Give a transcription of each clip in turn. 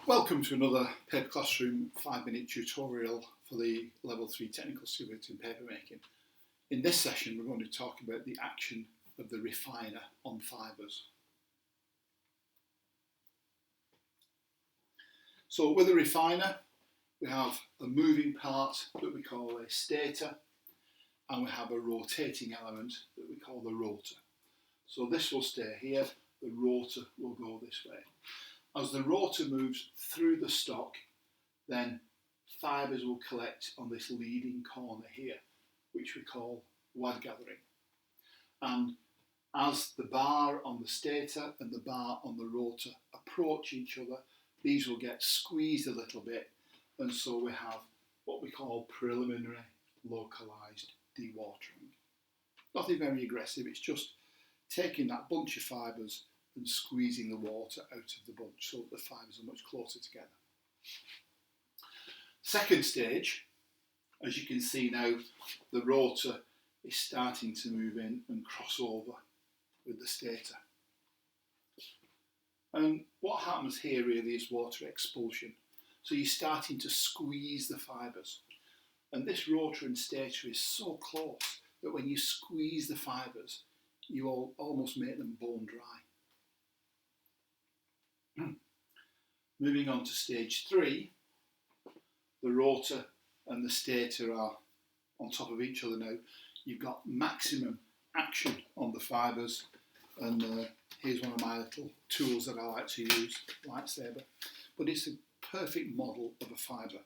Welcome to another Paper Classroom 5-minute tutorial for the Level 3 Technical Certificate in Papermaking. In this session we're going to talk about the action of the refiner on fibres. So with a refiner we have a moving part that we call a stator, and we have a rotating element that we call the rotor. So this will stay here, the rotor will go this way. As the rotor moves through the stock, then fibres will collect on this leading corner here, which we call wad gathering. And as the bar on the stator and the bar on the rotor approach each other, these will get squeezed a little bit, and so we have what we call preliminary localized dewatering. Nothing very aggressive, it's just taking that bunch of fibres and squeezing the water out of the bunch so that the fibres are much closer together. Second stage, as you can see now, the rotor is starting to move in and cross over with the stator. And what happens here really is water expulsion. So you're starting to squeeze the fibres. And this rotor and stator is so close that when you squeeze the fibres, you almost make them bone dry. Moving on to stage 3, the rotor and the stator are on top of each other now. You've got maximum action on the fibres, and here's one of my little tools that I like to use, lightsaber, but it's a perfect model of a fibre.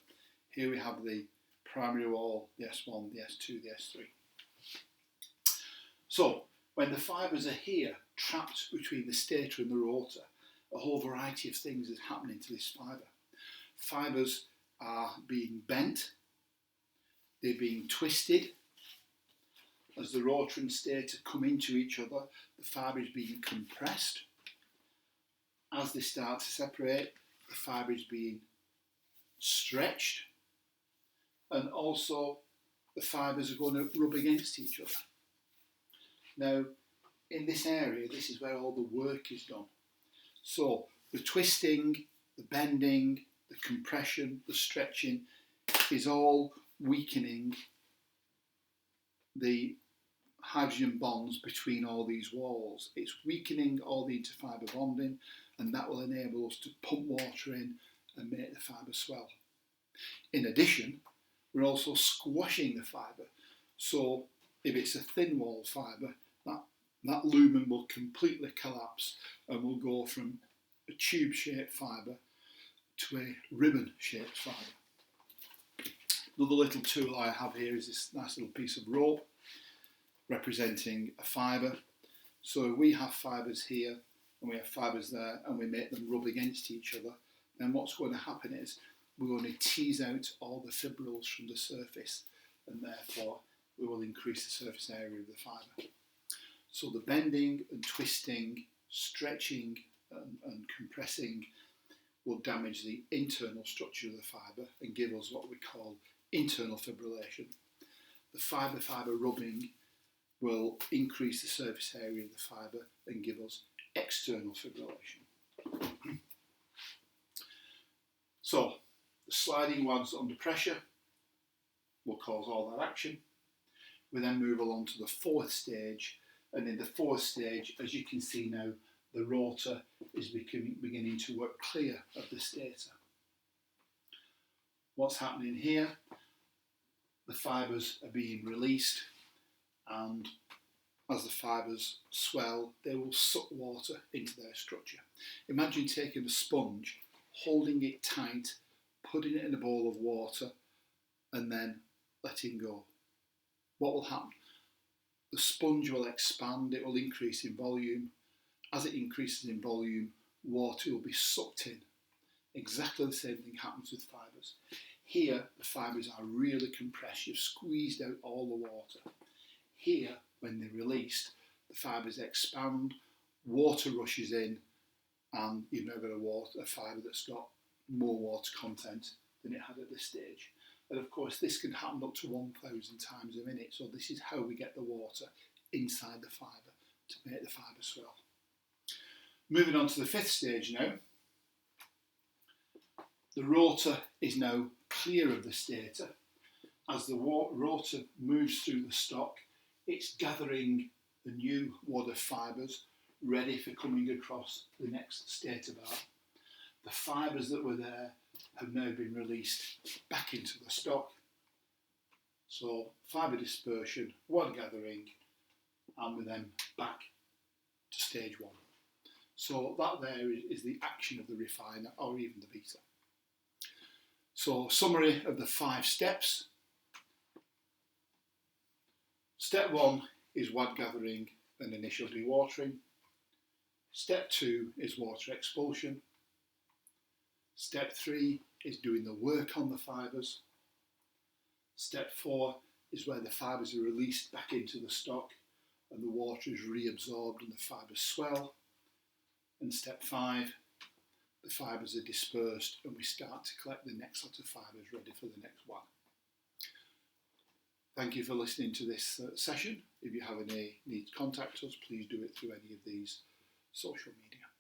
Here we have the primary wall, the S1, the S2, the S3. So when the fibres are here, trapped between the stator and the rotor, a whole variety of things is happening to this fibre. Fibres are being bent, they're being twisted. As the rotor and stator come into each other, the fibre is being compressed. As they start to separate, the fibre is being stretched, and also the fibres are going to rub against each other. Now, in this area, this is where all the work is done. So the twisting, the bending, the compression, the stretching is all weakening the hydrogen bonds between all these walls. It's weakening all the interfibre bonding, and that will enable us to pump water in and make the fibre swell. In addition, we're also squashing the fibre. So if it's a thin wall fibre, that lumen will completely collapse and will go from a tube-shaped fibre to a ribbon-shaped fibre. Another little tool I have here is this nice little piece of rope representing a fibre. So if we have fibres here and we have fibres there and we make them rub against each other, then what's going to happen is we're going to tease out all the fibrils from the surface, and therefore we will increase the surface area of the fibre. So the bending and twisting, stretching and compressing will damage the internal structure of the fibre and give us what we call internal fibrillation. The fibre-fibre rubbing will increase the surface area of the fibre and give us external fibrillation. So the sliding wads under pressure will cause all that action. We then move along to the fourth stage, and in the fourth stage, as you can see now, the rotor is beginning to work clear of the stator. What's happening here? The fibres are being released, and as the fibres swell, they will suck water into their structure. Imagine taking a sponge, holding it tight, putting it in a bowl of water, and then letting go. What will happen? The sponge will expand, it will increase in volume. As it increases in volume, water will be sucked in. Exactly the same thing happens with fibres. Here, the fibres are really compressed, you've squeezed out all the water. Here, when they're released, the fibres expand, water rushes in, and you've now got a fibre that's got more water content than it had at this stage. And of course this can happen up to 1,000 times a minute, so this is how we get the water inside the fibre to make the fibre swell. Moving on to the fifth stage now. The rotor is now clear of the stator. As the rotor moves through the stock, it's gathering the new wad of fibres ready for coming across the next stator bar. The fibres that were there have now been released back into the stock. So fibre dispersion, wad gathering, and we're then back to stage one. So that there is the action of the refiner or even the beater. So summary of the 5 steps. Step 1 is wad gathering and initial dewatering. Step 2 is water expulsion. Step 3 is doing the work on the fibres. Step 4 is where the fibres are released back into the stock and the water is reabsorbed and the fibres swell. And step 5, the fibres are dispersed and we start to collect the next lot of fibres ready for the next one. Thank you for listening to this session. If you have any need to contact us, please do it through any of these social media.